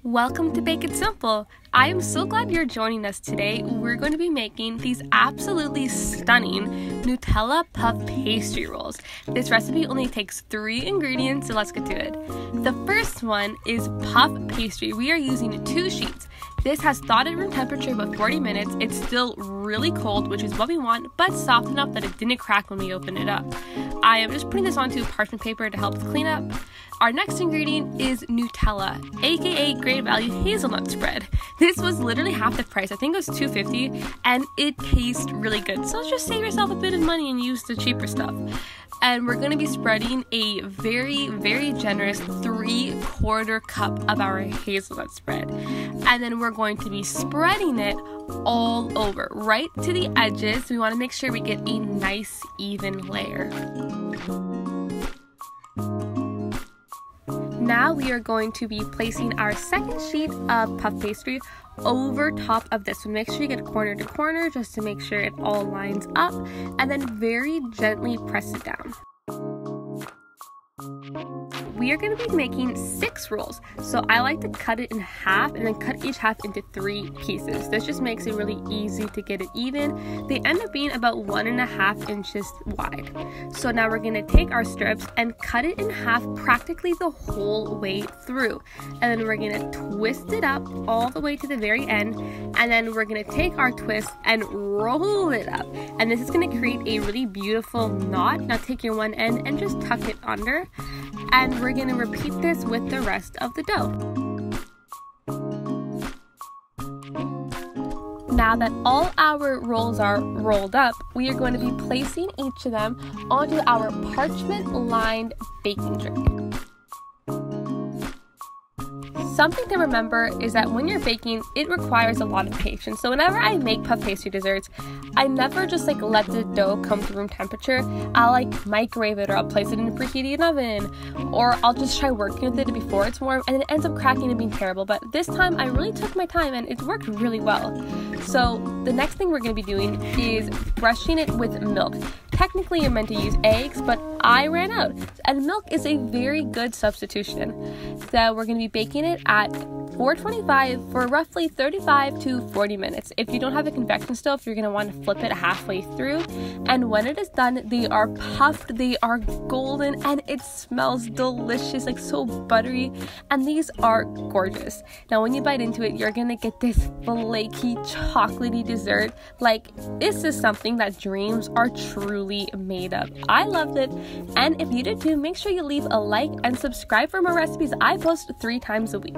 Welcome to Bake It Simple. I am so glad you're joining us today. We're going to be making these absolutely stunning Nutella puff pastry rolls. This recipe only takes 3 ingredients, so let's get to it. The first one is puff pastry. We are using 2 sheets. This has thawed at room temperature about 40 minutes. It's still really cold, which is what we want, but soft enough that it didn't crack when we open it up. I am just putting this onto parchment paper to help with cleanup. Our next ingredient is Nutella, aka Great Value hazelnut spread. This was literally half the price. I think it was $2.50, and it tastes really good. So just save yourself a bit of money and use the cheaper stuff. And we're going to be spreading a very, very generous 3/4 cup of our hazelnut spread. And then we're going to be spreading it all over, right to the edges. We want to make sure we get a nice, even layer. Now we are going to be placing our second sheet of puff pastry over top of this. So make sure you get corner to corner just to make sure it all lines up, and then very gently press it down. We are going to be making 6 rolls, so I like to cut it in half and then cut each half into 3 pieces. This just makes it really easy to get it even. They end up being about 1.5 inches wide. So now we're going to take our strips and cut it in half practically the whole way through, and then we're going to twist it up all the way to the very end, and then we're going to take our twist and roll it up, and this is going to create a really beautiful knot. Now take your one end and just tuck it under, and we're going to repeat this with the rest of the dough. Now that all our rolls are rolled up, we are going to be placing each of them onto our parchment-lined baking tray. Something to remember is that when you're baking, it requires a lot of patience. So whenever I make puff pastry desserts, I never just let the dough come to room temperature. I'll microwave it, or I'll place it in a preheated oven, or I'll just try working with it before it's warm, and it ends up cracking and being terrible. But this time I really took my time and it worked really well. So the next thing we're going to be doing is brushing it with milk. Technically you're meant to use eggs, but I ran out, and milk is a very good substitution. So we're going to be baking it at 425 for roughly 35 to 40 minutes. If you don't have a convection stove, you're going to want to flip it halfway through, and when it is done, they are puffed, they are golden, and it smells delicious, so buttery, and these are gorgeous. Now when you bite into it, you're going to get this flaky, chocolatey dessert. This is something that dreams are truly made of. I loved it, and if you did too, make sure you leave a like and subscribe for more recipes. I post 3 times a week.